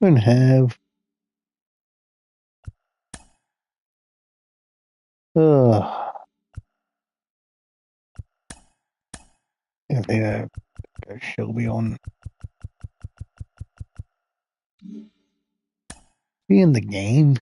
And have. I think she'll be on. Be in the game.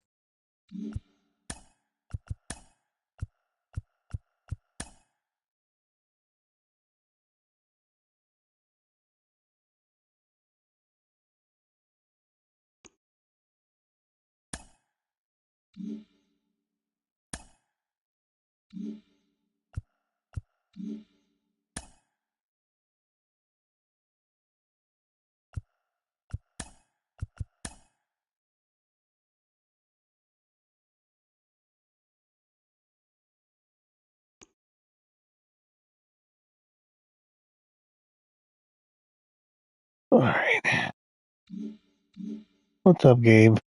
All right. What's up, Gabe?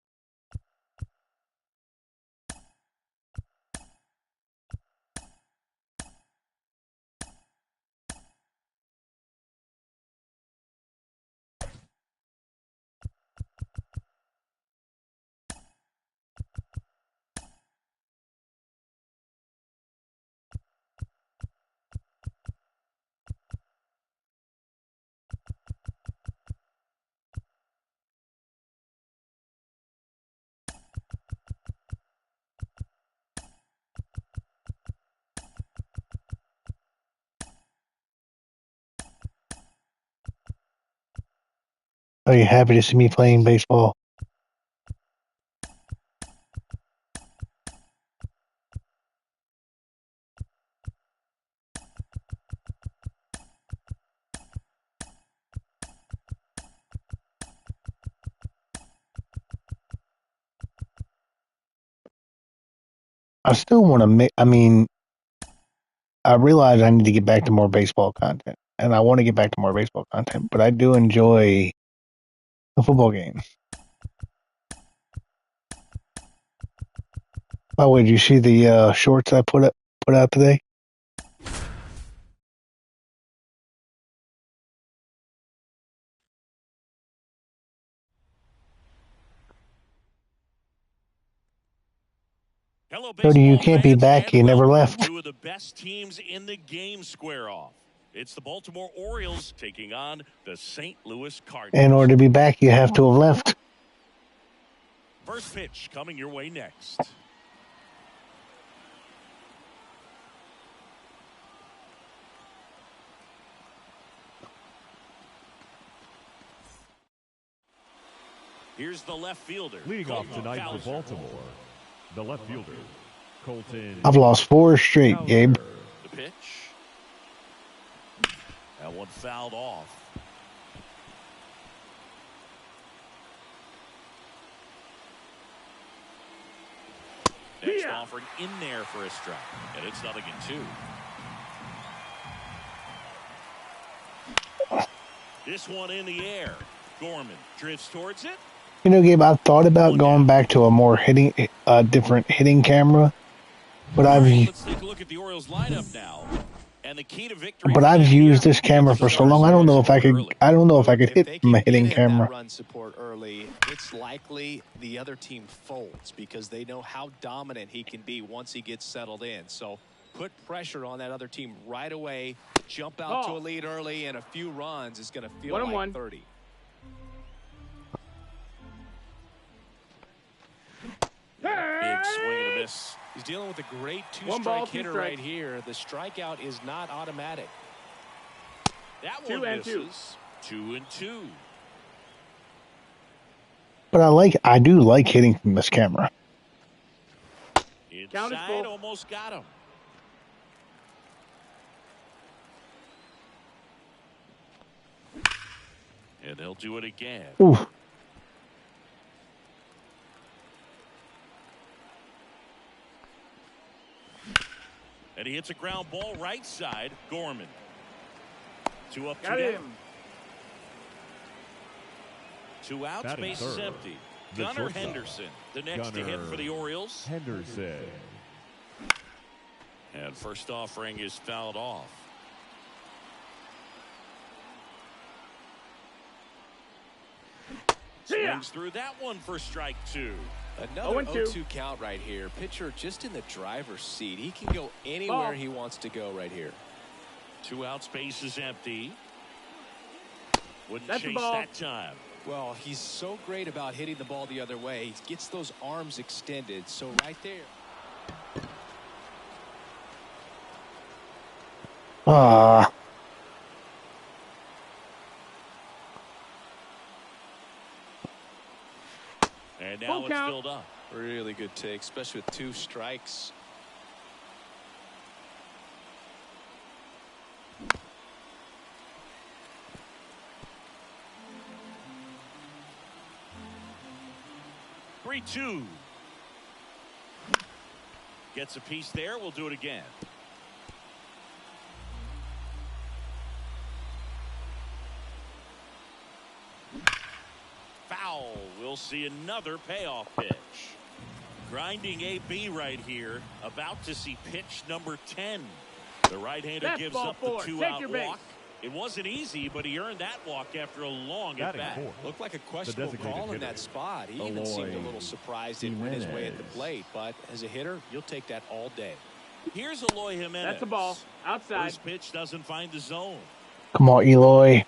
Are you happy to see me playing baseball? I still want to make. I mean, I realize I need to get back to more baseball content, and I want to get back to more baseball content. But I do enjoy the football game. By the way, did you see the shorts I put out today? Hello, Cody, you baseball can't be fans, back. and You never welcome. left. Two of the best teams in the game square off. It's the Baltimore Orioles taking on the St. Louis Cardinals. In order to be back, you have to have left. First pitch coming your way next. Here's the left fielder. Leading off tonight for Baltimore, the left fielder, Colton. I've lost 4 straight, Gabe. The pitch. That one fouled off. Next offering in there for a strike. And it's 0-2. This one in the air. Gorman drifts towards it. You know, Gabe, I've thought about going back to a more different hitting camera, but Let's take a look at the Orioles lineup now. And the key to victory. But I've used this camera for so long. I don't know if I could hit from a hitting camera. Run support early. It's likely the other team folds because they know how dominant he can be once he gets settled in. So put pressure on that other team right away. Jump out to a lead early, and a few runs is going to feel like 30. Big swing and a miss. He's dealing with a great two-strike hitter right here. The strikeout is not automatic. That one misses. 2-2. But I do like hitting from this camera. Inside, almost got him. And they'll do it again. Ooh. And he hits a ground ball right side. Gorman. 2 up, 2 Got down. him. 2 outs, Batting base is third, empty. the Gunnar shortstop. Henderson, the next to hit for the Orioles. Henderson. And first offering is fouled off. Swings through that one for strike 2. Another 0-2 count right here. Pitcher just in the driver's seat. He can go anywhere he wants to go right here. 2 outs, base is empty. Wouldn't chase that time. Well, he's so great about hitting the ball the other way. He gets those arms extended. So right there. And now it's filled up. Really good take, especially with 2 strikes. 3-2. Gets a piece there. We'll do it again. Foul. We'll see another payoff pitch. Grinding AB right here. About to see pitch number 10. The right-hander gives up the 2-out walk. It wasn't easy, but he earned that walk after a long at-bat. Looked like a questionable call in that spot. He even seemed a little surprised it went his way at the plate. But as a hitter, you'll take that all day. Here's Eloy Jimenez. That's a ball. Outside. First pitch doesn't find the zone. Come on, Eloy.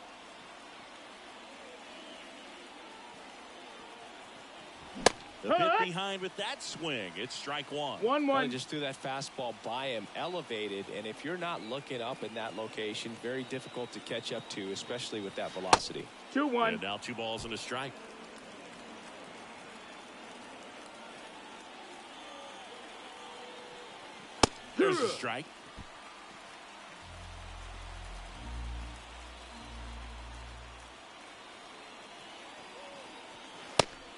The bit behind with that swing. It's strike 1. 1-1. Just threw that fastball by him, elevated, and if you're not looking up in that location, very difficult to catch up to, especially with that velocity. 2-1. And now 2 balls and a strike. There's a strike.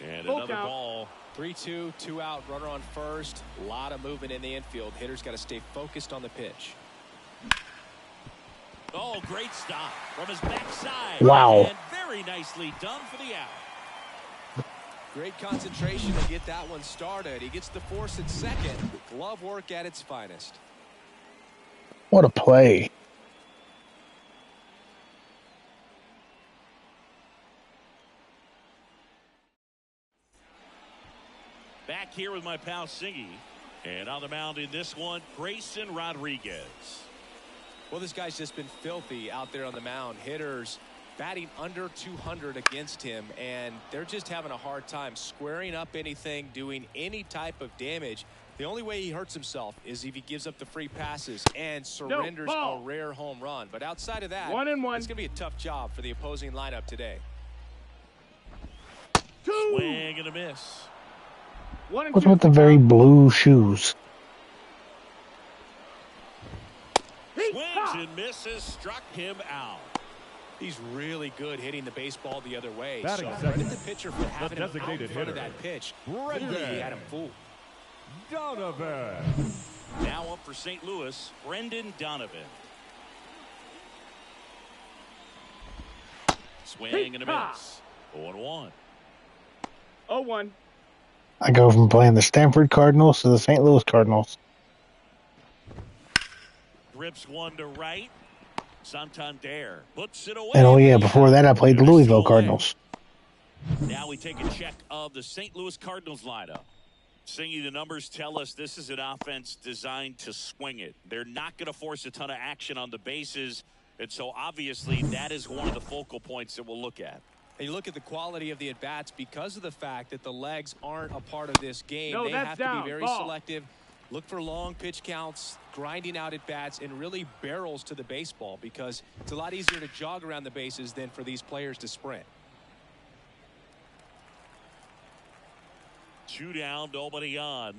And another ball. 3-2, 2 out, runner on first. A lot of movement in the infield. Hitter's got to stay focused on the pitch. Oh, great stop from his backside. Wow. And very nicely done for the out. Great concentration to get that one started. He gets the force at second. Glove work at its finest. What a play. Back here with my pal Singy. And on the mound in this one, Grayson Rodriguez. Well, this guy's just been filthy out there on the mound. Hitters batting under 200 against him, and they're just having a hard time squaring up anything, doing any type of damage. The only way he hurts himself is if he gives up the free passes and surrenders a rare home run. But outside of that, 1-1. It's going to be a tough job for the opposing lineup today. 2. Swing and a miss. What's with the very blue shoes? Swings and misses, struck him out. He's really good hitting the baseball the other way. Batting So second. credit the pitcher for having him out in designated front of hitter, that pitch. Brendan Clearly, he had him fooled. Donovan. Now up for St. Louis, Brendan Donovan. Swing and a miss. 0-1. 0-1. I go from playing the Stanford Cardinals to the St. Louis Cardinals. Drips one to right. Santander puts it away. And oh yeah, before that I played the Louisville Cardinals. Now we take a check of the St. Louis Cardinals lineup. Singy, the numbers tell us this is an offense designed to swing it. They're not going to force a ton of action on the bases, and so obviously that is one of the focal points that we'll look at. And you look at the quality of the at-bats because of the fact that the legs aren't a part of this game. No, they that's have down. to be very Ball. selective. Look for long pitch counts, grinding out at-bats, and really barrels to the baseball because it's a lot easier to jog around the bases than for these players to sprint. 2 down, nobody on.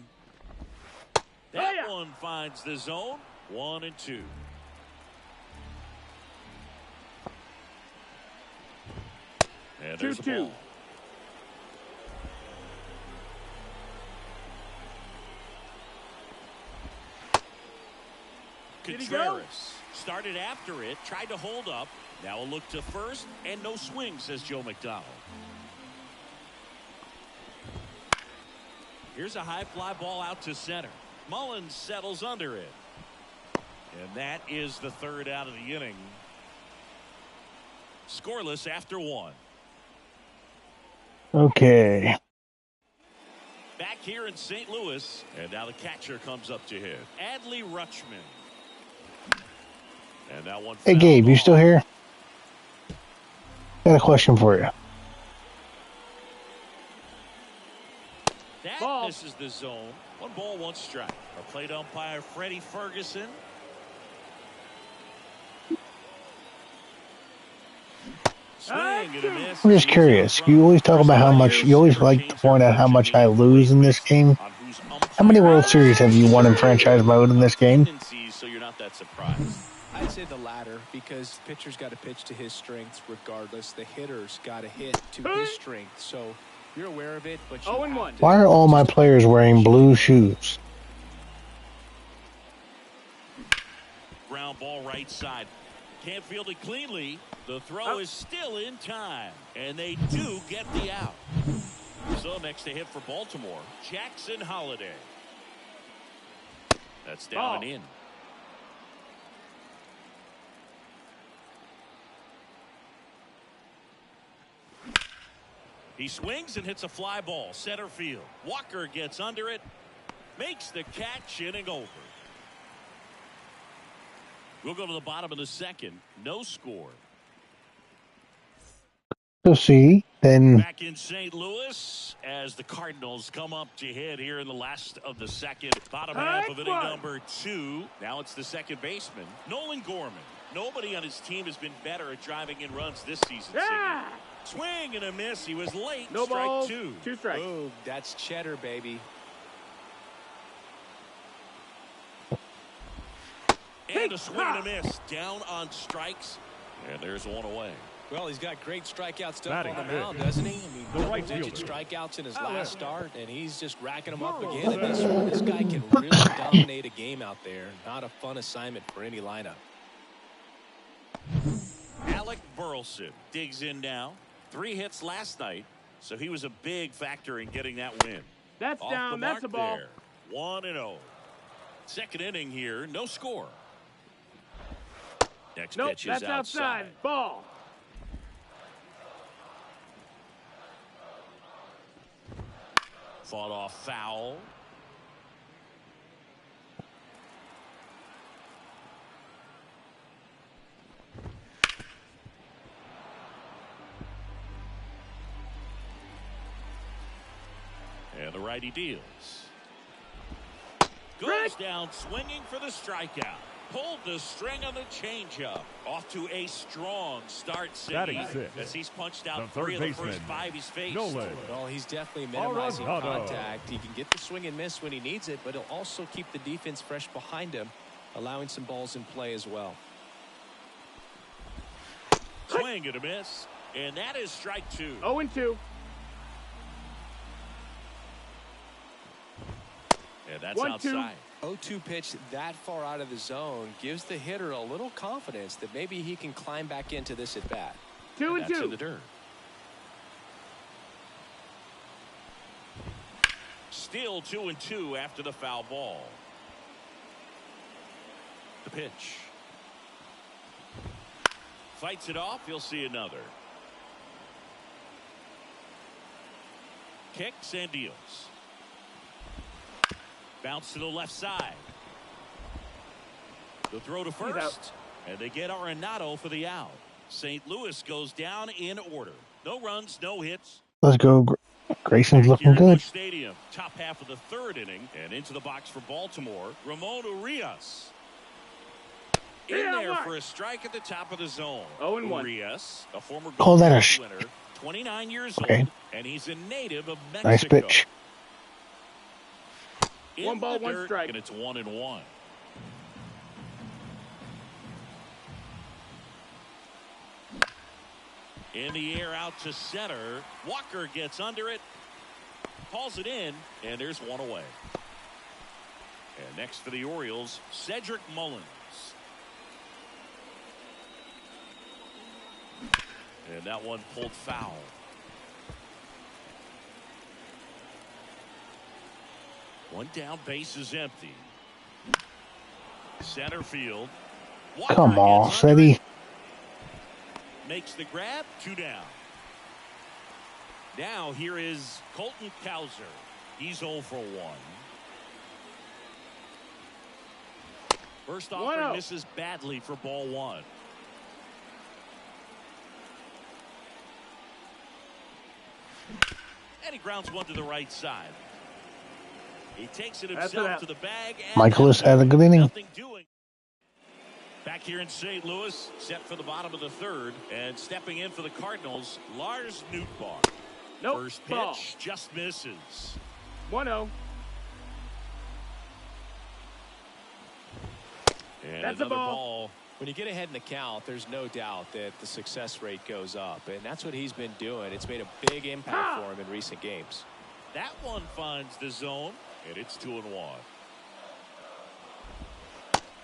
That one finds the zone. 1-2. And there's 2-2. the ball. Did he go? Contreras started after it, tried to hold up. Now a look to first, and no swing, says Joe McDonald. Here's a high fly ball out to center. Mullins settles under it. And that is the 3rd out of the inning. Scoreless after 1. Okay. Back here in St. Louis, and now the catcher comes up to hit. Adley Rutschman. And that one. Hey, Gabe, you still here? Got a question for you. That Ball. misses the zone. 1 ball, 1 strike. A plate umpire, Freddie Ferguson. Swing and a miss. I'm just He's curious. out front. You always talk about how First much. You always like to point out how much I lose in this game. How many World Series have you won in franchise mode in this game? So you're not that surprised. I'd say the latter, because pitcher's got to pitch to his strengths regardless. The hitter's got to hit to his strength. So you're aware of it, but you 0-1. Why are all my players wearing blue shoes? Ground ball right side. Can't field it cleanly. The throw is still in time. And they do get the out. So next to hit for Baltimore, Jackson Holliday. That's down and in. He swings and hits a fly ball. Center field. Walker gets under it. Makes the catch, inning over. We'll go to the bottom of the second. No score. So see, then Back in St. Louis as the Cardinals come up to hit here in the last of the second. Bottom half of inning number 2. Now it's the second baseman, Nolan Gorman. Nobody on his team has been better at driving in runs this season. Yeah. Swing and a miss. He was late. No Strike balls, 2. 2 strikes. Boom, that's cheddar, baby. And a swing and a miss. Down on strikes. And there's one away. Well, he's got great strikeout stuff Batting on the fifth. mound, doesn't he? I mean, The right double-digit fielder. strikeouts in his last start, and he's just racking them up again in this one. This guy can really dominate a game out there. Not a fun assignment for any lineup. Alec Burleson digs in now. 3 hits last night, so he was a big factor in getting that win. That's Off down. the That's a mark ball. there. 1-0. Second inning here, no score. Next Nope, pitch that's is outside. Ball. Fought off foul. And the righty deals. Goes down swinging for the strikeout. Pulled the string on the changeup. Off to a strong start. Batting sixth. As he's punched out The 3 of the third first 5 he's faced. Nolan. Well, he's definitely minimizing Arenado. contact. He can get the swing and miss when he needs it, but he'll also keep the defense fresh behind him, allowing some balls in play as well. Swing and a miss. And that is strike 2. 0-2. And that's 1-2. outside. 0-2 pitch that far out of the zone gives the hitter a little confidence that maybe he can climb back into this at bat. 2 And and that's in 2. the dirt. Still 2-2 after the foul ball. The pitch. Fights it off. You'll see another. Kicks and deals. Bounce to the left side. The throw to first. And they get Arenado for the out. St. Louis goes down in order. No runs, no hits. let's go. Grayson's Here looking at good. Busch Stadium, top half of the 3rd inning, and into the box for Baltimore, Ramon Urias. In there for a strike at the top of the zone. 0-1. Urias, a former Call Gold that a Glove winner, 29 years Okay. old, and he's a native of Mexico. Nice pitch. In 1 ball, the 1 dirt, strike. and it's 1-1. In the air out to center. Walker gets under it. Hauls it in, and there's one away. And next for the Orioles, Cedric Mullins. And that one pulled foul. One down, base is empty. Center field. Walker Come on, gets under Ceddy. it. Makes the grab, 2 down. Now here is Colton Cowser. He's 0 for 1. First offering misses badly for ball 1. And he grounds one to the right side. He takes it himself to the bag. And Michaelis had a good inning. Nothing doing. Back here in St. Louis, set for the bottom of the third. And stepping in for the Cardinals, Lars Nootbaar. First pitch just misses. 1-0. And That's another a ball. ball. When you get ahead in the count, there's no doubt that the success rate goes up, and that's what he's been doing. It's made a big impact for him in recent games. That one finds the zone, and it's 2-1.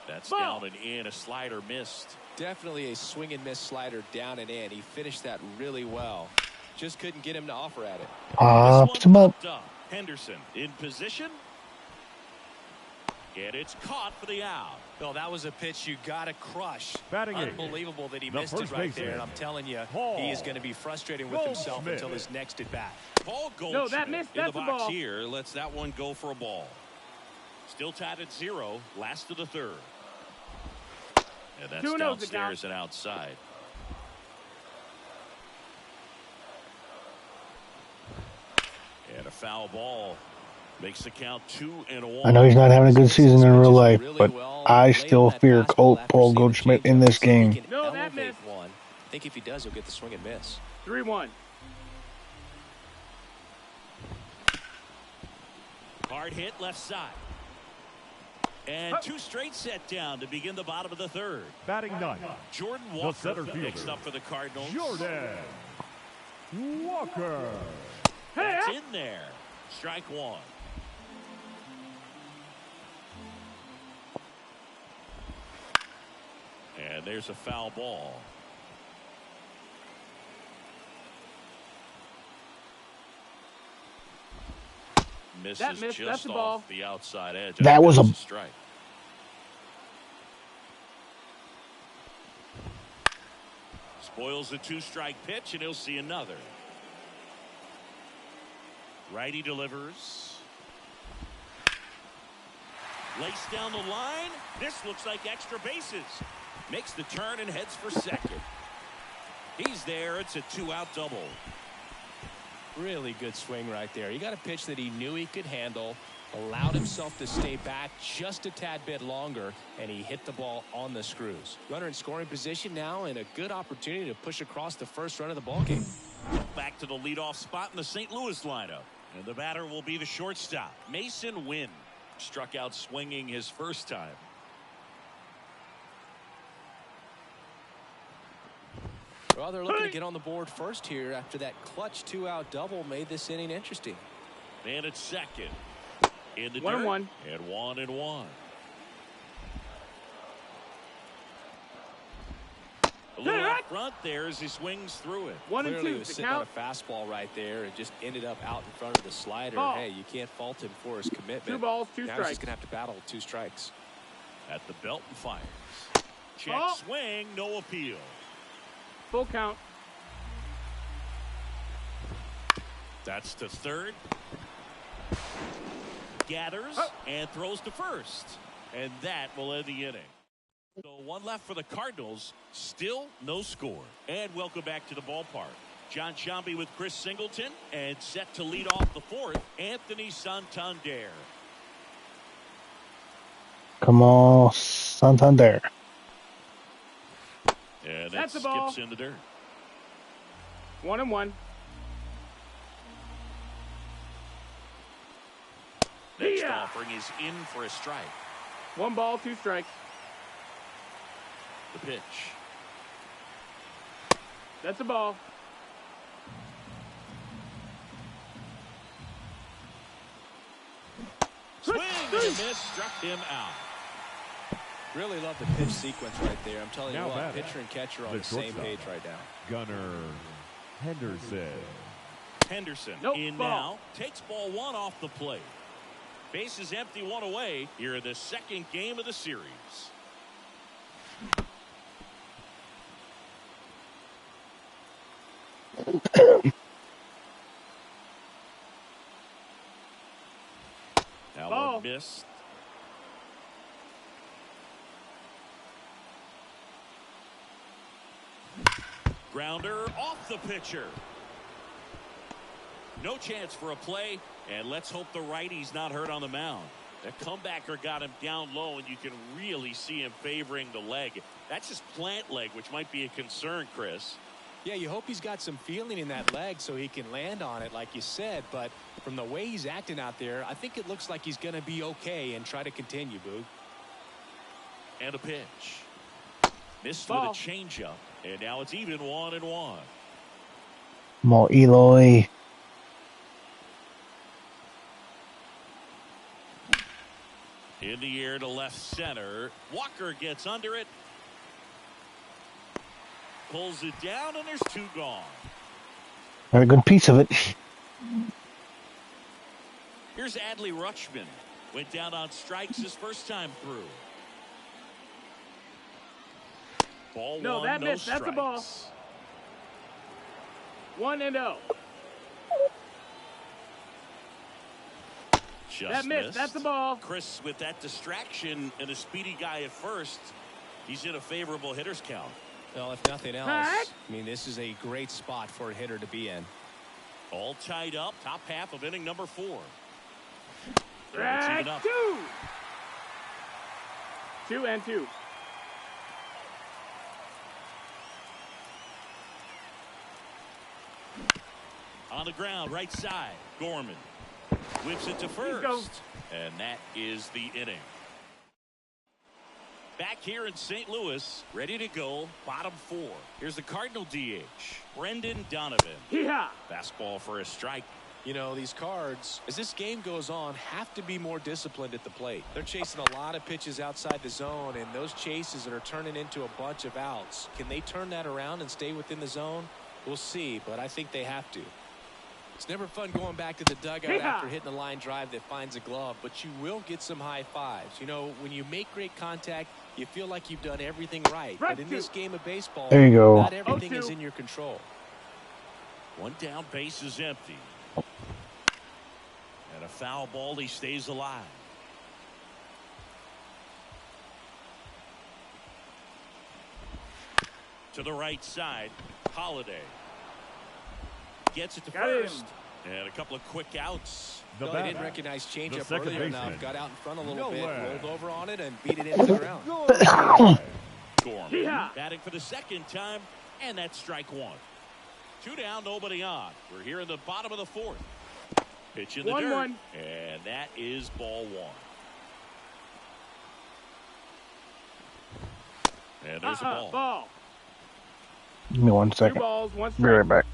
That's down and in. A slider missed. Definitely a swing and miss slider down and in. He finished that really well. Just couldn't get him to offer at it. Popped him up. Henderson in position. And it's caught for the out. Well, that was a pitch you got to crush. Batting Unbelievable that he the missed it first right baseman, there. And I'm telling you, Paul he is going to be frustrating with himself Goldschmidt. until his next at bat. Paul Goldschmidt that missed. in the That's a box ball. here. Lets that one go for a ball. Still tied at 0. Last of the third. And that's 2-0 downstairs and outside. And a foul ball. Makes the count 2-1. I know he's not having a good season in real life, but I still fear Paul Goldschmidt in this game. No, that missed. I think if he does, he'll get the swing and miss. 3-1. Hard hit left side. And 2 straight set down to begin the bottom of the third. Batting 9. Jordan The Walker center next fielder, up for the Cardinals. Jordan Walker. That's in there. Strike 1. And there's a foul ball. Misses That missed. just That's a off ball. the outside edge. That was a strike. Spoils the 2-strike pitch, and he'll see another. Righty delivers. Laced down the line. This looks like extra bases. Makes the turn and heads for second. He's there. It's a 2-out double. Really good swing right there. He got a pitch that he knew he could handle, allowed himself to stay back just a tad bit longer, and he hit the ball on the screws. Runner in scoring position now, and a good opportunity to push across the first run of the ballgame. Back to the leadoff spot in the St. Louis lineup. And the batter will be the shortstop, Mason Wynn. Struck out swinging his first time. Well, they're looking to get on the board first here after that clutch 2-out double made this inning interesting. And it's second. In the 1-1. dirt. And 1-1. A little out front there as he swings through it. 1 and Clearly 2. was The sitting on count. a fastball right there and just ended up out in front of the slider. Ball. Hey, you can't fault him for his commitment. 2 balls, 2 now he's strikes. just going to have to battle 2 strikes. At the belt and fires. Check Ball. swing, no appeal. Full count. That's to third. Gathers and throws to first. And that will end the inning. So 1 left for the Cardinals. Still no score. And welcome back to the ballpark. John Sciambi with Chris Singleton. And set to lead off the 4th, Anthony Santander. Come on, Santander. And that That's the ball. skips in the dirt. 1-1. Next Yeah. offering is in for a strike. 1 ball, 2 strikes. The pitch. That's a ball. Swing and a miss. Struck him out. Really love the pitch sequence right there. I'm telling you Now what, batting, pitcher and catcher are on the the same shortstop. page right now. Gunnar Henderson. Henderson Nope, in ball. now. Takes ball 1 off the plate. Base is empty, 1 away. Here in the second game of the series. Missed. Grounder off the pitcher. No chance for a play, and let's hope the righty's not hurt on the mound. The comebacker got him down low, and you can really see him favoring the leg. That's his plant leg, which might be a concern, Chris. Yeah, you hope he's got some feeling in that leg so he can land on it, like you said. But from the way he's acting out there, I think it looks like he's going to be okay and try to continue, Boog. And a pitch. Missed Ball. with a changeup, and now it's even 1-1. Come on, Eloy. In the air to left center. Walker gets under it. Pulls it down, and there's 2 gone. Got a good piece of it. Here's Adley Rutschman. Went down on strikes his first time through. Ball No, one, that no missed. strikes. That's a ball. 1-0. Just That missed. That's the ball. Chris, with that distraction and a speedy guy at first, he's in a favorable hitter's count. Well, if nothing else, Right. I mean, this is a great spot for a hitter to be in. All tied up, top half of inning number 4. Strike even up. 2. 2-2. On the ground, right side, Gorman whips it to go. first, and that is the inning. Back here in St. Louis, ready to go, bottom 4. Here's the Cardinal DH, Brendan Donovan. Yeah. Fastball for a strike. You know, these Cards, as this game goes on, have to be more disciplined at the plate. They're chasing a lot of pitches outside the zone, and those chases are turning into a bunch of outs. Can they turn that around and stay within the zone? We'll see, but I think they have to. It's never fun going back to the dugout after hitting a line drive that finds a glove, but you will get some high fives. You know, when you make great contact, you feel like you've done everything right. But in this game of baseball, There you go. not everything is in your control. One down, base is empty. And a foul ball, he stays alive. To the right side, Holiday. Gets it to Got him. first. And a couple of quick outs. The They batter, didn't recognize the changeup second earlier enough, baseman. got out in front a little bit, Nolan. rolled over on it, and beat it into the ground. Gorman Yeah. batting for the second time, and that's strike 1. 2 down, nobody on. We're here in the bottom of the 4th. Pitch in the 1-1. dirt, and that is ball 1. And there's a ball. Ball. Give me 1 2 second. balls, 1 Be right strike. back.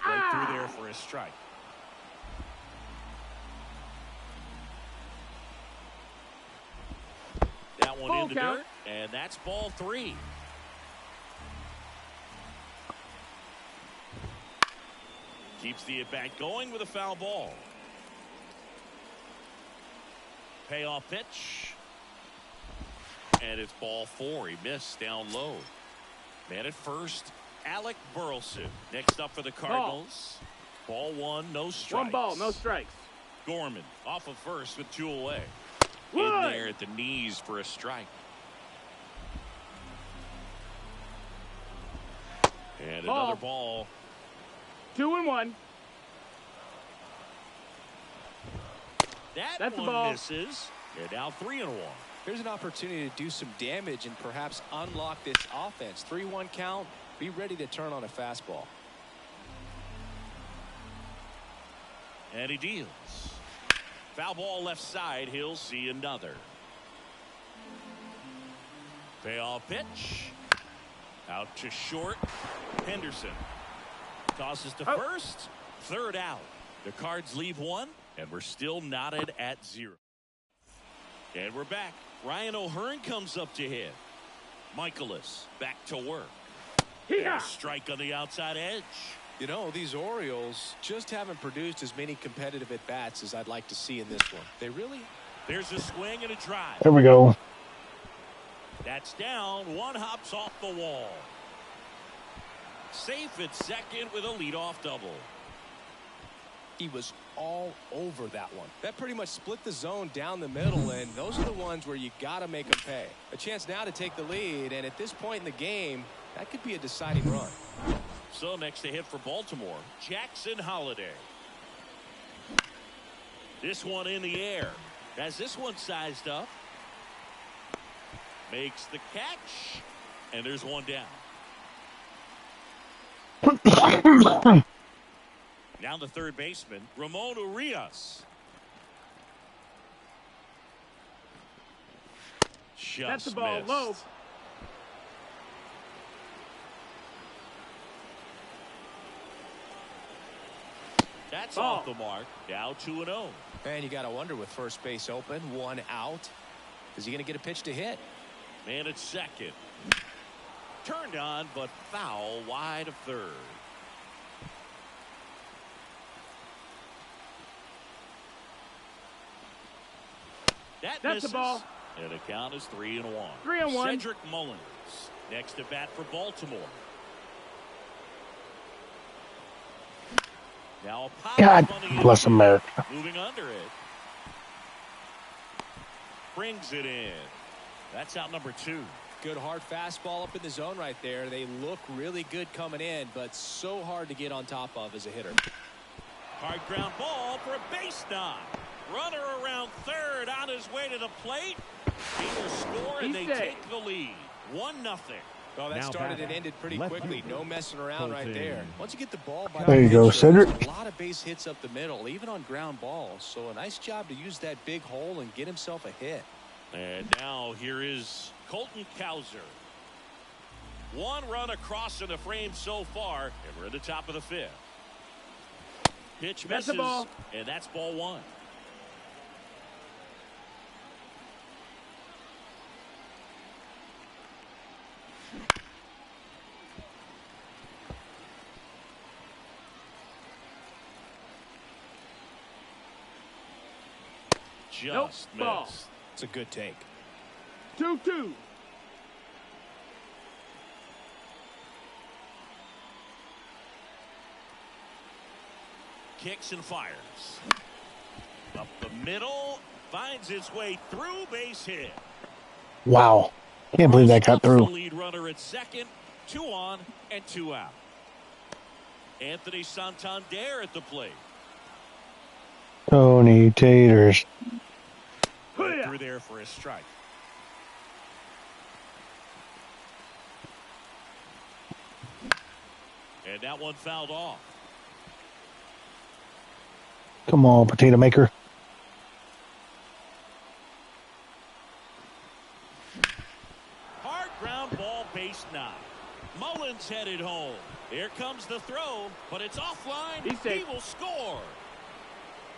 Right through there for a strike. That one Full in the count. dirt, and that's ball 3. Keeps the at-bat going with a foul ball. Payoff pitch. And it's ball 4. He missed down low. Man at first. Alec Burleson. Next up for the Cardinals. Ball one, no strikes. One ball, no strikes. Gorman off of first with 2 away. One. In there at the knees for a strike. And Ball. another ball. 2-1. That's the one ball. misses. And now 3-1. Here's an opportunity to do some damage and perhaps unlock this offense. 3-1 count. Be ready to turn on a fastball. And he deals. Foul ball left side. He'll see another. Payoff pitch. Out to short. Henderson tosses to first. Third out. The Cards leave one, and we're still knotted at 0. And we're back. Ryan O'Hearn comes up to hit. Michaelis back to work. And a strike on the outside edge. You know, these Orioles just haven't produced as many competitive at-bats as I'd like to see in this one. They really... There's a swing and a drive. There we go. That's down. One hops off the wall. Safe at second with a leadoff double. He was all over that one. That pretty much split the zone down the middle, and those are the ones where you got to make them pay. A chance now to take the lead, and at this point in the game, that could be a deciding run. So next to hit for Baltimore, Jackson Holliday. This one in the air. Has this one sized up. Makes the catch. And there's one down. Now the third baseman, Ramon Urias. Just That's the ball missed. low. That's Ball. off the mark. Now 2-0. And you got to wonder, with first base open, one out, is he going to get a pitch to hit? Man at second. Turned on, but foul wide of third. That's the ball. And the count is 3-1. 3-1. Cedric Mullins next to bat for Baltimore. Now a pop God on the bless infield. America. Moving under it. Brings it in. That's out number 2. Good hard fastball up in the zone right there. They look really good coming in, but so hard to get on top of as a hitter. Hard ground ball for a base knock. Runner around third on his way to the plate. He will score, and they take the lead. 1-0. Well, that Now started and batting. ended pretty Left quickly. fielder. No messing around right Colton. there. Once you get the ball by There you go, Cedric. a lot of base hits up the middle, even on ground balls. So a nice job to use that big hole and get himself a hit. And now here is Colton Cowser. 1 run across in the frame so far, and we're at the top of the 5th. Pitch That's misses, a ball. and that's ball 1. Just Ball. missed. It's a good take. 2-2. Kicks and fires. Up the middle. Finds its way through, base hit. Wow. Can't believe that got The through. lead runner at second. 2 on and 2 out. Anthony Santander at the plate. Tony Taters. Right through there for a strike. And that one fouled off. Come on, potato maker. Hard ground ball, base knock. Mullins headed home. Here comes the throw, but it's offline. He's safe. He will score.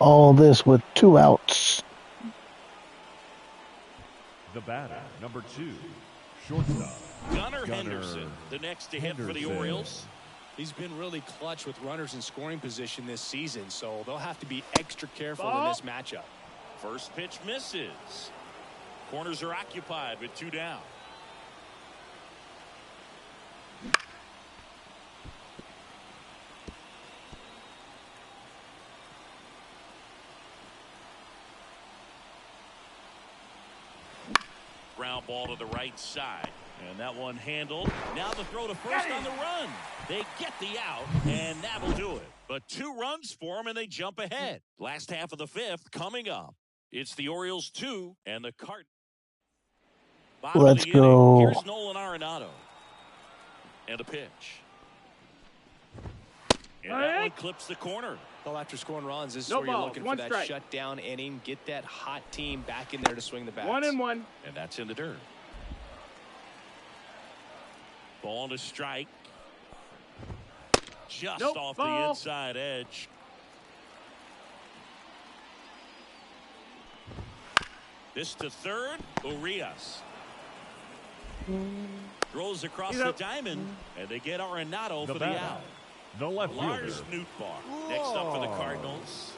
All this with 2 outs. The batter, number 2, shortstop. Gunnar Henderson, the next to hit for the Henderson. Orioles. He's been really clutch with runners in scoring position this season, so they'll have to be extra careful in Ball. this matchup. First pitch misses. Corners are occupied with 2 down. ground ball to the right side. And that one handled. Now the throw to first on the run. They get the out, and that'll do it. But 2 runs for them, and they jump ahead. Last half of the 5th coming up. It's the Orioles 2 and the Cardinals. Let's go. Here's Nolan Arenado. And a pitch. And that one clips the corner. Well, after scoring runs, this is No where you're balls, looking one for that strike. shutdown inning. Get that hot team back in there to swing the bats. 1-1. And that's in the dirt. Ball on a strike. Just off the inside edge. This to third. Urias throws across the diamond, and they get Arenado for the out. The left fielder, Lars Nootbaar. Next up for the Cardinals.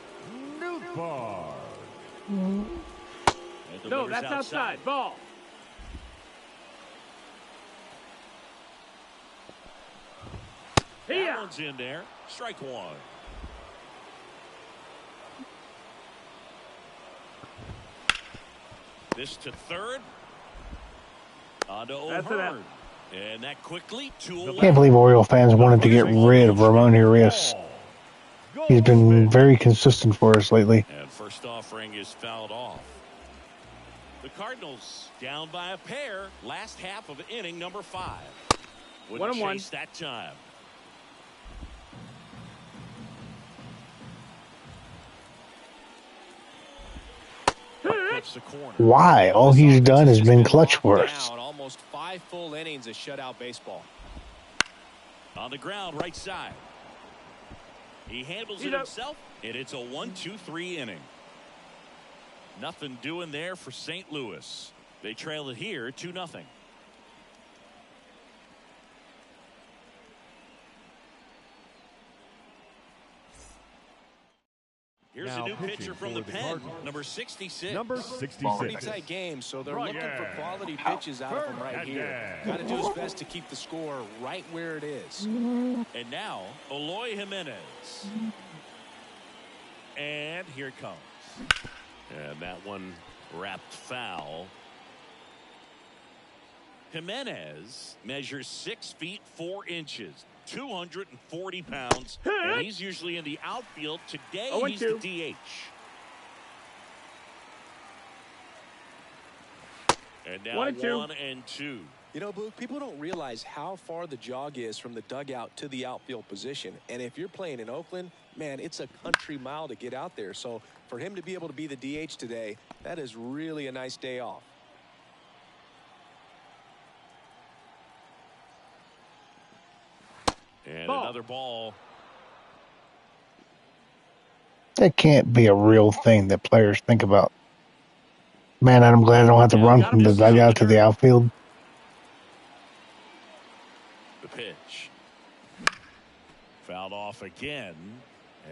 Nootbaar. No, that's outside. Ball. That one's in there. Strike 1. This to third. On to O'Hearn. And that quickly to I can't believe Oriole fans wanted to get rid of Ramon Urias. He's been very consistent for us lately. And first offering is fouled off. The Cardinals down by a pair. Last half of inning number 5. Wouldn't chase that time. The corner. Why? All he's done has been clutch for us. Almost 5 full innings of shutout baseball. On the ground, right side. He handles it himself, and it's a 1-2-3 inning. Nothing doing there for St. Louis. They trail it here 2-0. Here's a new pitcher from the pen, number 66. Number 66. Pretty tight game, so they're looking for quality pitches out of him right here. Got to do his best to keep the score right where it is. And now, Eloy Jimenez. And here it comes. And that one wrapped foul. Jimenez measures 6 feet 4 inches. 240 pounds, and he's usually in the outfield. Today, he's the DH. And now 1-2. You know, Boog, people don't realize how far the jog is from the dugout to the outfield position. And if you're playing in Oakland, man, it's a country mile to get out there. So for him to be able to be the DH today, that is really a nice day off. And another ball. That can't be a real thing that players think about. Man, I'm glad I don't have to run from the dugout to the outfield. The pitch. Fouled off again,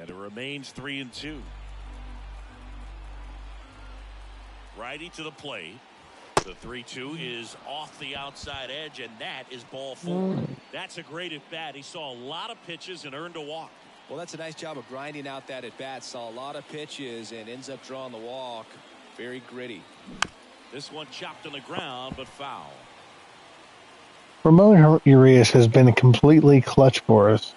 and it remains 3-2. Righty to the plate. The 3-2 is off the outside edge, and that is ball 4. That's a great at-bat. He saw a lot of pitches and earned a walk. Well, that's a nice job of grinding out that at-bat. Saw a lot of pitches and ends up drawing the walk. Very gritty. This one chopped on the ground, but foul. Ramon Urias has been completely clutch for us.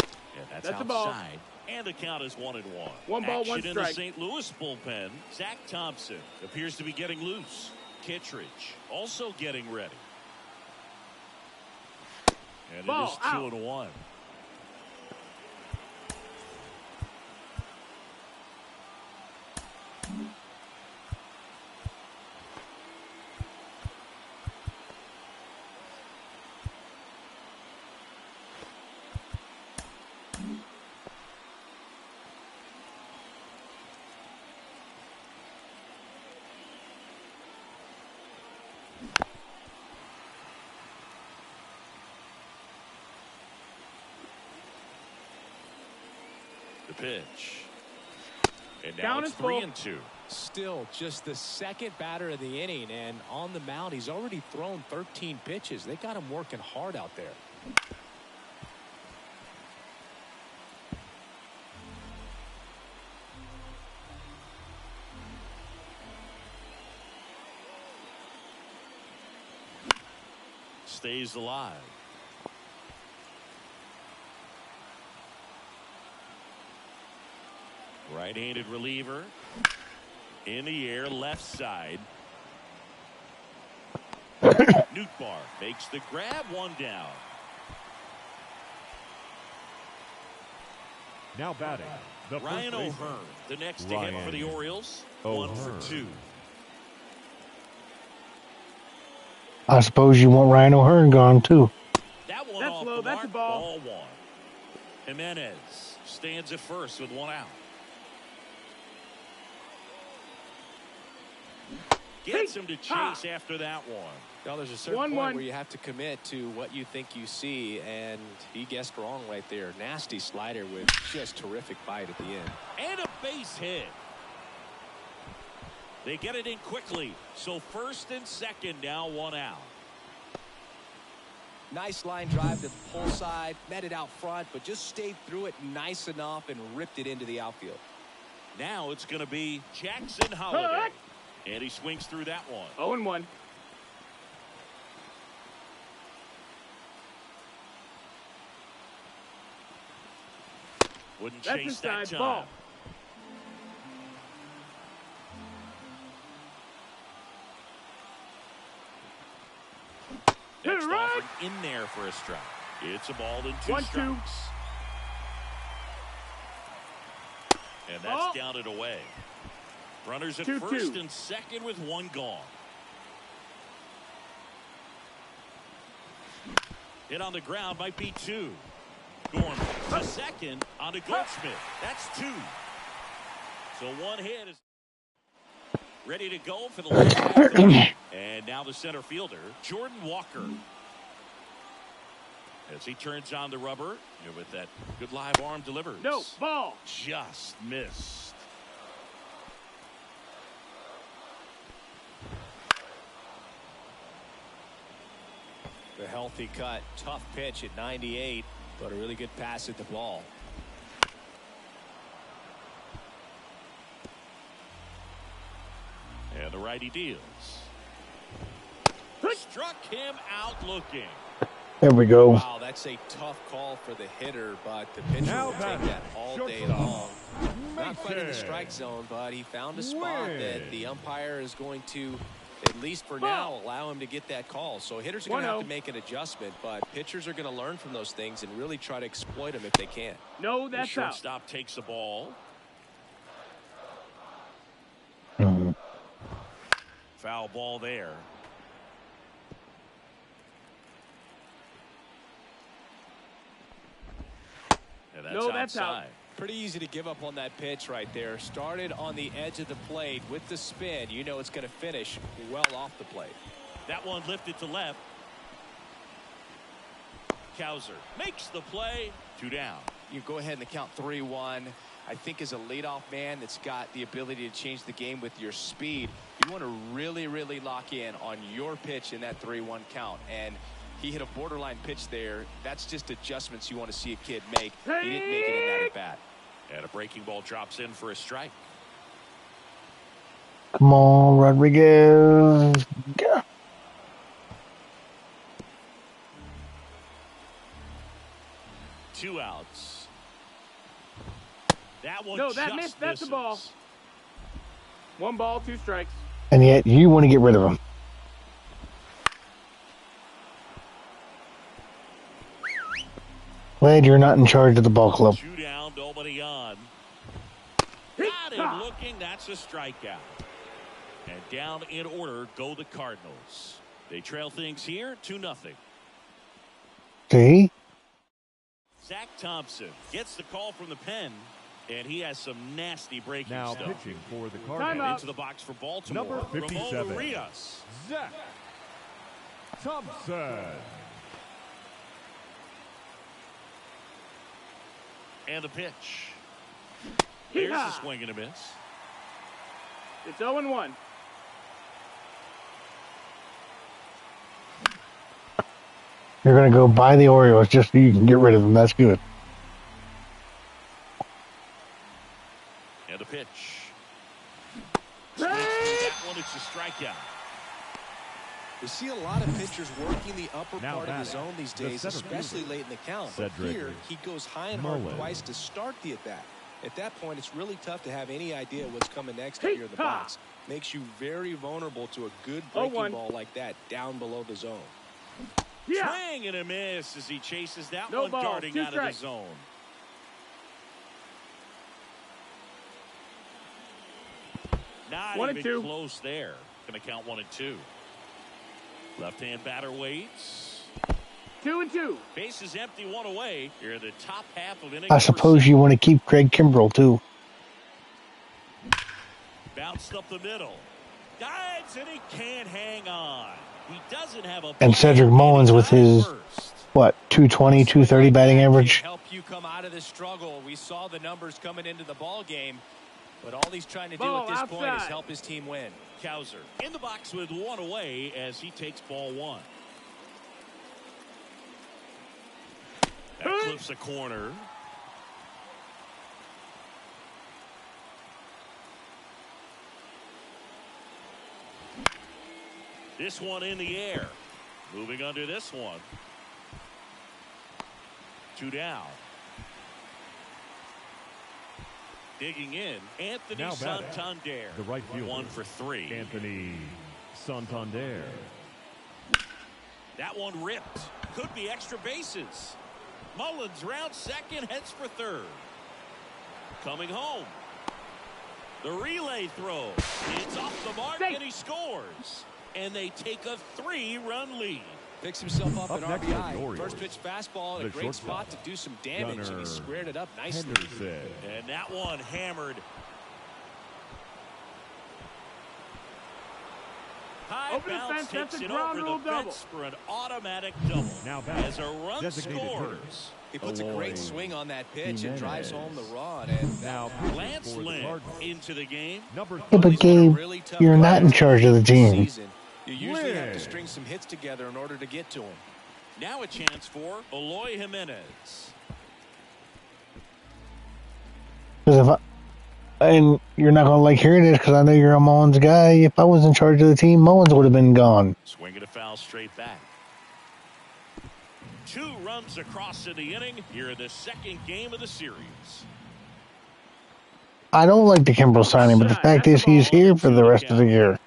Yeah, that's outside. And the count is 1-1. One ball, Action one in strike. the St. Louis bullpen. Zach Thompson appears to be getting loose. Kittredge also getting ready. And Ball it is out. 2-1. Pitch. And now it's 3-2. Still just the second batter of the inning, and on the mound he's already thrown 13 pitches. They got him working hard out there. stays alive. Right-handed reliever. In the air, left side. Nootbaar makes the grab, one down. Now batting, the Ryan first baseman, O'Hearn, the next to hit for the Orioles. 1 for 2. I suppose you want Ryan O'Hearn gone, too. That one That's off low. the That's mark. a ball. Ball 1. Jimenez stands at first with 1 out. Gets him to chase after that one. Well, there's a certain 1-1. point where you have to commit to what you think you see, and he guessed wrong right there. Nasty slider with just terrific bite at the end. And a base hit. They get it in quickly. So first and second, now 1 out. Nice line drive to the pull side, met it out front, but just stayed through it nice enough and ripped it into the outfield. Now it's going to be Jackson Holiday. And he swings through that one. 0-1. Wouldn't That's chase that inside. time. Ball. Next Right. offering in there for a strike. It's a ball and 2 1-2. strikes. And that's down and away. Runners at 2-2. first and second with 1 gone. Hit on the ground might be 2. Gorman to second on to Goldschmidt. That's 2. So 1 hit is ready to go for the last half. And now the center fielder, Jordan Walker. As he turns on the rubber with that good live arm delivers. No. Ball. Just missed. The healthy cut, tough pitch at 98, but a really good pass at the ball. And the righty deals. Struck him out looking. There we go. Wow, that's a tough call for the hitter, but the pitcher Now will take batting, that all day shortstop, long. Not quite in the Mason. strike zone, but he found a spot Win. that the umpire is going to, at least for now, allow him to get that call. So hitters are going to have to 1-0. make an adjustment, but pitchers are going to learn from those things and really try to exploit them if they can. No, The that's out. shortstop takes the ball. Mhm. Foul ball there. And that's No, that's out. outside. Pretty easy to give up on that pitch right there. Started on the edge of the plate with the spin. You know it's going to finish well off the plate. That one lifted to left. Kowser makes the play. 2 down. You go ahead and the count 3-1. I think as a leadoff man that's got the ability to change the game with your speed, you want to really, really lock in on your pitch in that 3-1 count. And he hit a borderline pitch there. That's just adjustments you want to see a kid make. He didn't make it in that at bat. And a breaking ball drops in for a strike. Come on, Rodriguez. Yeah. Two outs. That one No, that just missed. That's a misses. ball. 1 ball, 2 strikes. And yet you want to get rid of him. Glad you're not in charge of the ball club. 2 down, nobody on. Got him looking. That's a strikeout. And down in order go the Cardinals. They trail things here 2-0. See? Zach Thompson gets the call from the pen, and he has some nasty breaking Now stuff. pitching for the Timeout. Cardinals, Into the box for Baltimore. number 57, Ramon Urias. Zach Thompson. And the pitch. Here's Yeehaw. a swing and a miss. It's 0-1. You're going to go buy the Orioles just so you can get rid of them. That's good. And the pitch. That one, it's a strikeout. We see a lot of pitchers working the upper Now part of the batting, zone these the days, center especially fielder, late in the count. But Cedric here, he goes high and hard Mullins. twice to start the at-bat. At that point, it's really tough to have any idea what's coming next up here in the box. Makes you very vulnerable to a good breaking ball like that down below the zone. Swing and a miss as he chases that No one ball, darting 2 out of the strikes. zone. Not 1 and even 2. close there. Going to count 1 and 2. Left-hand batter waits. 2 and 2. Base is empty, 1 away. You're in the top half of inning. I suppose you want to keep Craig Kimbrell too. Bounced up the middle. Dives and he can't hang on. He doesn't have a And Cedric Mullins with his, what, 220, 230 batting average? Help you come out of this struggle. We saw the numbers coming into the ball game, but all he's trying to do Ball at this point is outside. help his team win. Cowser in the box with 1 away as he takes ball 1. That clips a corner. This one in the air. Moving under this one. 2 down. Digging in. Anthony Now batting, Santander. the right fielder, 1 for 3. Anthony Santander. That one ripped. Could be extra bases. Mullins rounds second, heads for third. Coming home. The relay throw. It's off the mark and he scores. And they take a 3-run lead. Picks himself up Up at next for the RBI. Orioles, First pitch fastball in a the great shortstop, spot to do some damage, and he Gunnar squared it up nicely. Henderson. And that one hammered. High Open the bounce fence, that's hits a it ground over rule the double. fence for an automatic double. Now batting, As a run designated scores. hitter, He puts a great Eloy swing on that pitch and drives Jimenez. home the run. And Now Lance pitching for the Lynn Cardinals, into the game. number Yeah, but 30. Gabe, really tough you're not in guy charge of the this team. season. You usually have to Lynn. string some hits together in order to get to him. Now a chance for Eloy Jimenez. Because and you're not going to like hearing this because I know you're a Mullins guy. If I was in charge of the team, Mullins would have been gone. Swing and a foul straight back. 2 runs across in the inning. Here in the second game of the series. I don't like the Kimbrell signing, but the fact is he's here for the rest of the year.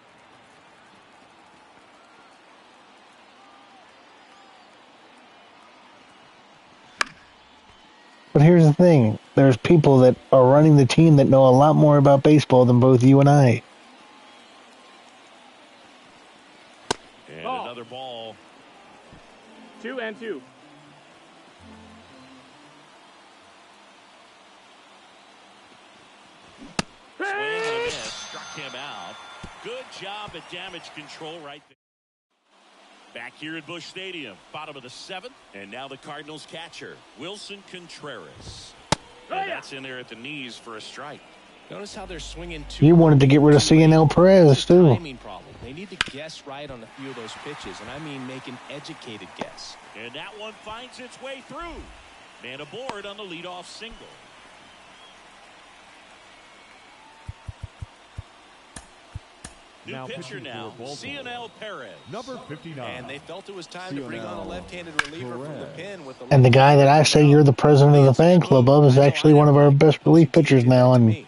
But here's the thing. There's people that are running the team that know a lot more about baseball than both you and I. And Ball. another ball. 2 and 2. Swing and a miss. Struck him out. Good job at damage control right there. Back here at Busch Stadium, bottom of the 7th, and now the Cardinals catcher, Wilson Contreras. And that's in there at the knees for a strike. Notice how they're swinging two. You wanted to get rid of CNL Perez, too. Timing problem. They need to guess right on a few of those pitches, and I mean make an educated guess. And that one finds its way through. Man aboard on the leadoff single. New Now pitcher pitching now, for Baltimore, CNL Perez. number 59. And they felt it was time to bring on a left-handed reliever from the pen with the And the guy that I say you're the president of the fan club of is actually one of our best relief pitchers now. And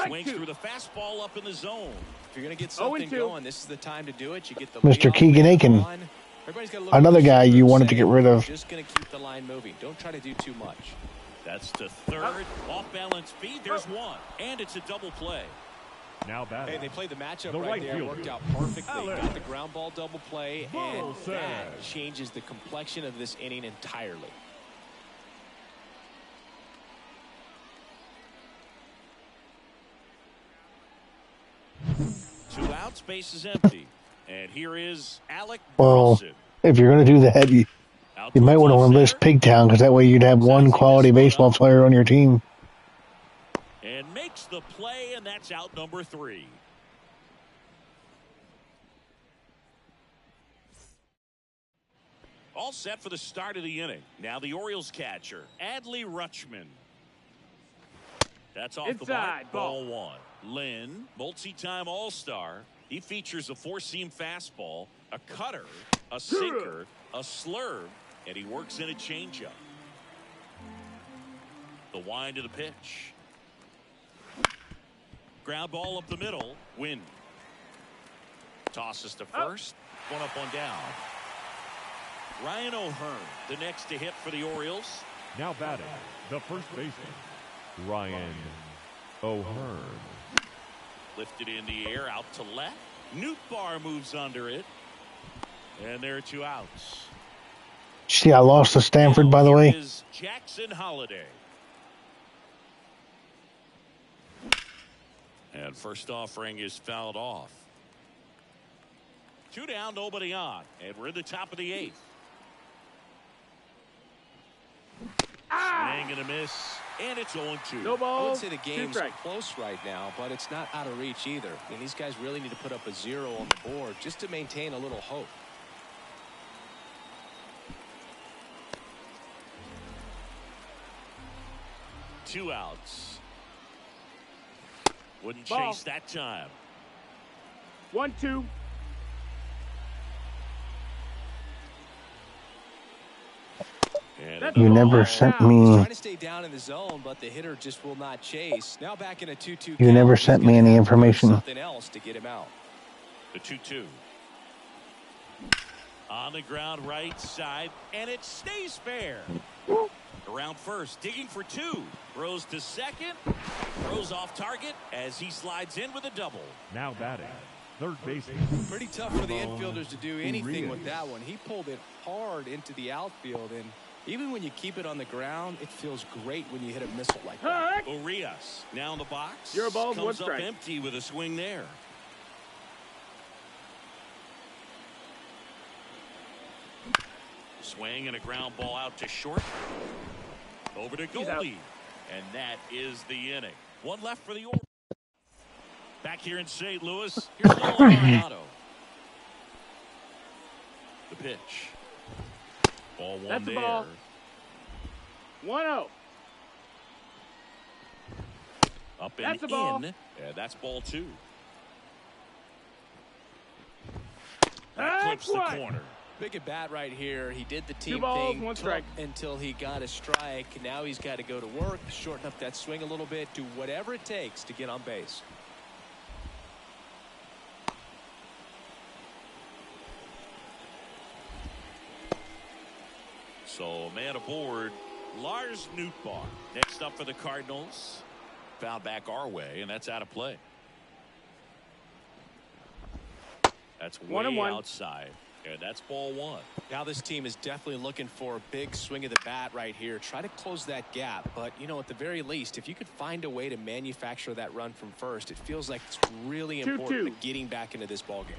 Swings through the fastball up in the zone. If you're going to get 0 and something 2. going, this is the time to do it. You get the Mr. leadoff Keegan man Aiken, on. Everybody's gotta look another at the guy receiver you and wanted to say, get rid of. Just going to keep the line moving. Don't try to do too much. That's to third. Off balance feed. There's one. And it's a double play. Now batting, Hey, they played the matchup the right right there. fielder, Worked out perfectly. Alex Got the ground ball double play, and Wilson. that changes the complexion of this inning entirely. Two outs, base is empty. And here is Alec Well, Burleson. if you're going to do that, you might want to enlist Pigtown because that way you'd have one quality baseball player on your team. And makes the play, and that's out number 3. All set for the start of the inning. Now the Orioles catcher, Adley Rutschman. That's off the mark. Inside, ball. Ball 1. Lynn, multi-time All-Star, He features a four-seam fastball, a cutter, a sinker, a slurve, and he works in a changeup. The wind of the pitch. Ground ball up the middle. Win. Tosses to first. One up, one down. Ryan O'Hearn, the next to hit for the Orioles. Now batting, the first baseman, Ryan O'Hearn. Lifted in the air, out to left. Nootbaar moves under it. And there are two outs. See, I lost to Stanford, by the way. Is Jackson Holiday. And first offering is fouled off. 2 down, nobody on. And we're in the top of the 8th. Swing and a miss. And it's 0-2. No ball. I wouldn't say the game's close right now, but it's not out of reach either. I mean, these guys really need to put up a 0 on the board just to maintain a little hope. Two outs. Wouldn't Ball. chase that time. 1-2. And You never sent me. Trying to stay down in the zone, but the hitter just will not chase. Now back in a 2-2. You never sent me any information. Something else to get him out. the 2-2. On the ground right side, and it stays fair. Around first, digging for 2. Throws to second. Throws off target as he slides in with a double. Now batting, third baseman. Pretty tough for the infielders to do anything with that one. He pulled it hard into the outfield, and even when you keep it on the ground, it feels great when you hit a missile like that. Urias now in the box. You're a ball, one comes up strike. empty with a swing there. Swing and a ground ball out to short. Over to Goldie. And that is the inning. One left for the Orioles. Back here in St. Louis, here's Nolan Arenado. The pitch. Ball one That's the there. ball. 1-0. Up and That's the ball. in. And that's ball 2. That That's clips the one. corner. Big at bat right here. He did the team 2 balls, thing 1 took strike. until he got a strike. Now he's got to go to work, shorten up that swing a little bit, do whatever it takes to get on base. So man aboard, Lars Nootbaar. Next up for the Cardinals. Foul back our way, and that's out of play. That's way 1-1. outside, and that's ball 1. Now this team is definitely looking for a big swing of the bat right here. Try to close that gap, but you know, at the very least, if you could find a way to manufacture that run from first, it feels like it's really 2-2. important to getting back into this ball game.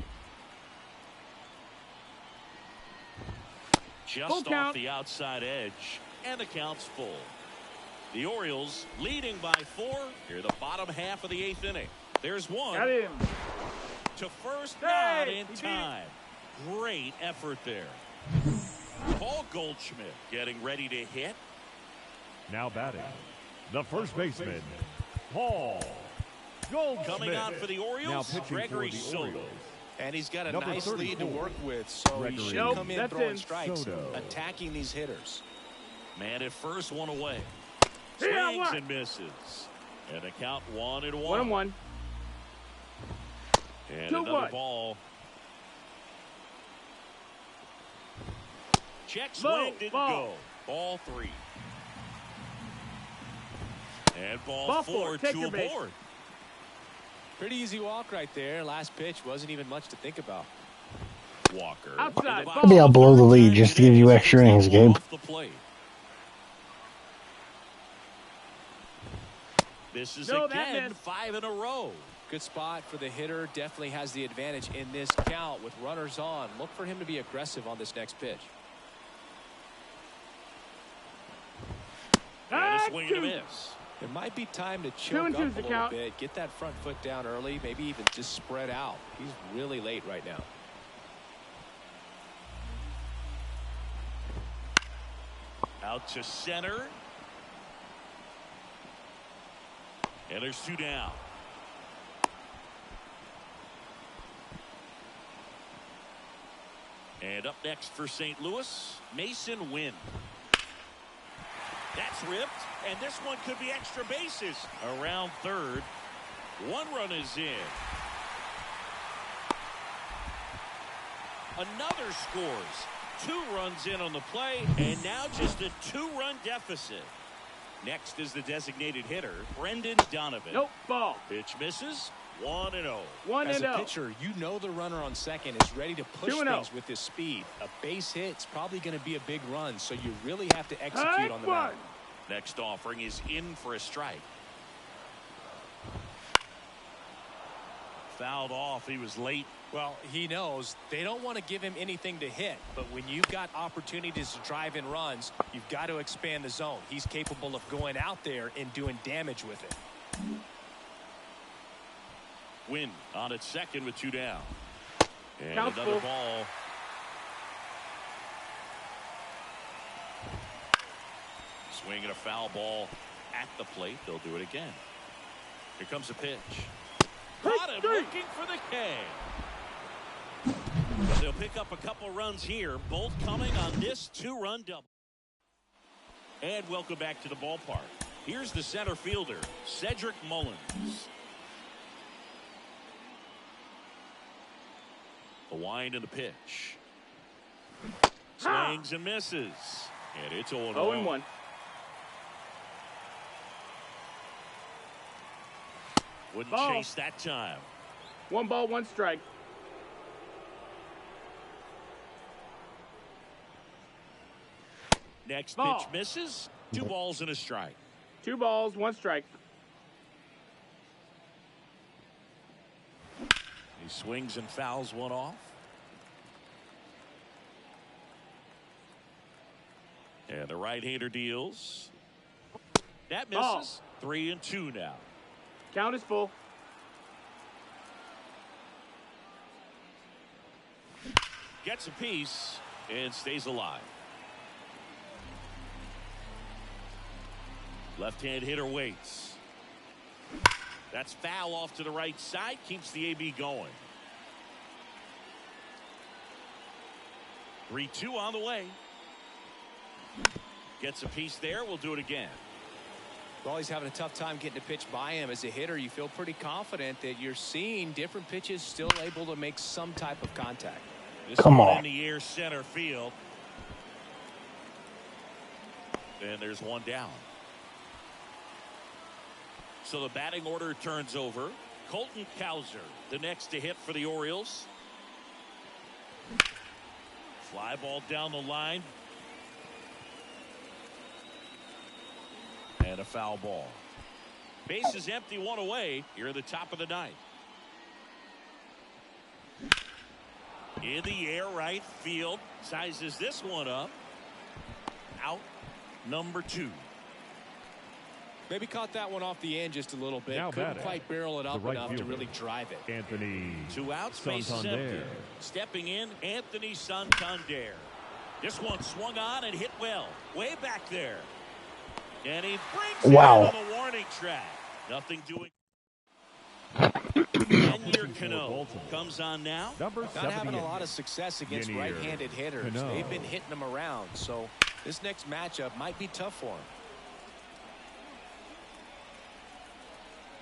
Just Full off count. the outside edge, and the count's full. The Orioles leading by 4 here the bottom half of the 8th inning. There's one. Got him. To first, Hey, not in he did it. time. Great effort there. Paul Goldschmidt getting ready to hit. Now batting, the first baseman, Paul Goldschmidt. Coming on for the Now Orioles, pitching Gregory for the Soto. Orioles, And he's got a Number nice lead to 34, work with, so he Gregory should Nope, come in that's throwing in. strikes, Soto. attacking these hitters. Man at first, one away. Yeah, Swings what? and misses. And the count 1-1. 1-1. And 2-1. another ball. Check swing Low didn't ball. go. Ball 3. And ball Ball 4, four. Take 2 your base. aboard. Pretty easy walk right there. Last pitch wasn't even much to think about. Walker. Outside, in the box. ball. Maybe I'll blow the lead just to give you extra innings, Gabe. Off the plate. This is No, that again missed. 5 in a row. Good spot for the hitter. Definitely has the advantage in this count with runners on. Look for him to be aggressive on this next pitch. And a swing and a miss. There might be time to choke 2-2 up a is the little count. bit. Get that front foot down early. Maybe even just spread out. He's really late right now. Out to center. And there's 2 down. And up next for St. Louis, Mason Wynn. That's ripped, and this one could be extra bases. Around third. 1 run is in. Another scores. 2 runs in on the play, and now just a 2-run deficit. Next is the designated hitter, Brendan Donovan. Nope, ball. Pitch misses. 1-0. 1-0. As a pitcher, you know the runner on second is ready to push things with his speed. A base hit's probably going to be a big run, so you really have to execute on the mound. Next offering is in for a strike. Fouled off. He was late. Well, he knows they don't want to give him anything to hit, but when you've got opportunities to drive in runs, you've got to expand the zone. He's capable of going out there and doing damage with it. Win on at second with 2 down. And Counts another full. ball. Swinging a foul ball at the plate. They'll do it again. Here comes a pitch. Caught him looking for the K. They'll pick up a couple runs here, both coming on this 2-run double. And welcome back to the ballpark. Here's the center fielder, Cedric Mullins. The wind and the pitch. Swings and misses. And it's 0-1. 0-1. Wouldn't Ball. chase that time. 1 ball, 1 strike. Next Ball. pitch misses. 2 balls and a strike. 2 balls, 1 strike. He swings and fouls one off. And the right-hander deals. That misses. 3-2 now. Count is full. Gets a piece and stays alive. Left-hand hitter waits. That's foul off to the right side. Keeps the AB going. 3-2 on the way. Gets a piece there. We'll do it again. Well, he's having a tough time getting a pitch by him. As a hitter, you feel pretty confident that you're seeing different pitches still able to make some type of contact. This Come one on. in the air center field. And there's 1 down. So the batting order turns over. Colton Cowser, the next to hit for the Orioles. Fly ball down the line. And a foul ball. Base is empty, 1 away. Here at the top of the 9th. In the air, right field. Sizes this one up. Out number 2. Maybe caught that one off the end just a little bit. Now Couldn't batting, quite barrel it up right enough to fielder, really drive it. Anthony 2 outs, base is empty. Santander. Stepping in, Anthony Santander. This one swung on and hit well. Way back there. And he brings Wow. it on the warning track. Nothing doing. Daniel Cano comes on now. Number Not having a 78. lot of success against Yanier right-handed hitters. Cano. They've been hitting them around, so this next matchup might be tough for him.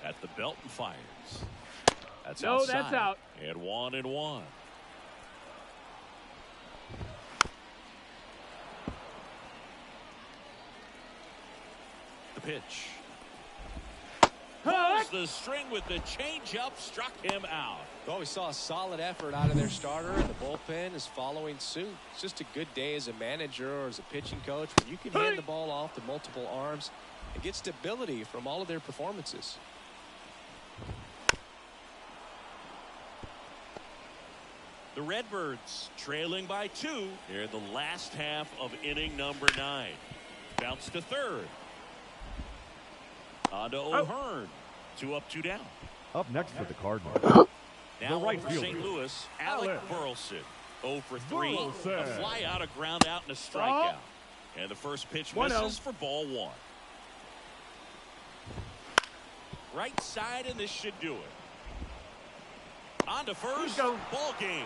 At the belt and fires. That's No, outside. that's out. And 1-1. The pitch. Pulls the string with the changeup, struck him out. Well, we saw a solid effort out of their starter, and the bullpen is following suit. It's just a good day as a manager or as a pitching coach when you can hand the ball off to multiple arms and get stability from all of their performances. The Redbirds trailing by 2 here in the last half of inning number 9. Bounce to third. On to O'Hearn. 2 up, 2 down. Up next for the Cardinals. Now right for fielder, St. Louis, Alec Alec Burleson. 0 for 3. A Burleson. fly out, a ground out, and a strikeout. And the first pitch 1-0. misses for ball 1. Right side, and this should do it. On to first. Go. Ball game.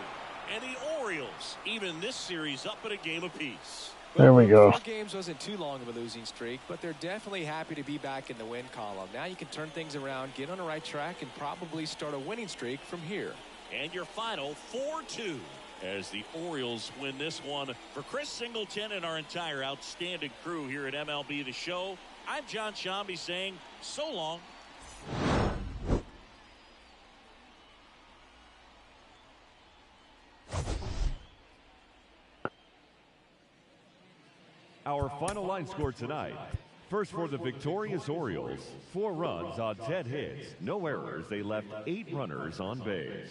And the Orioles even this series up at a game apiece. There we go. 4 games wasn't too long of a losing streak, but they're definitely happy to be back in the win column. Now you can turn things around, get on the right track, and probably start a winning streak from here. And your final 4-2 as the Orioles win this one. For Chris Singleton and our entire outstanding crew here at MLB The Show, I'm John Shambi saying so long. Our final line score tonight. First for the victorious Orioles, 4 runs on 10 hits, no errors. They left 8 runners on base.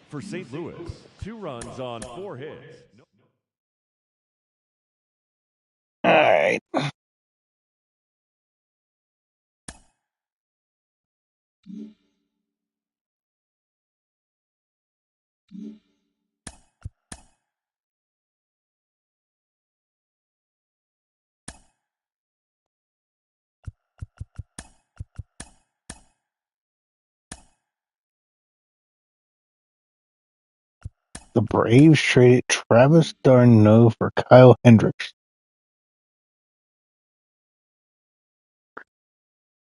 For St. Louis, 2 runs on 4 hits. All right. The Braves traded Travis d'Arnaud for Kyle Hendricks.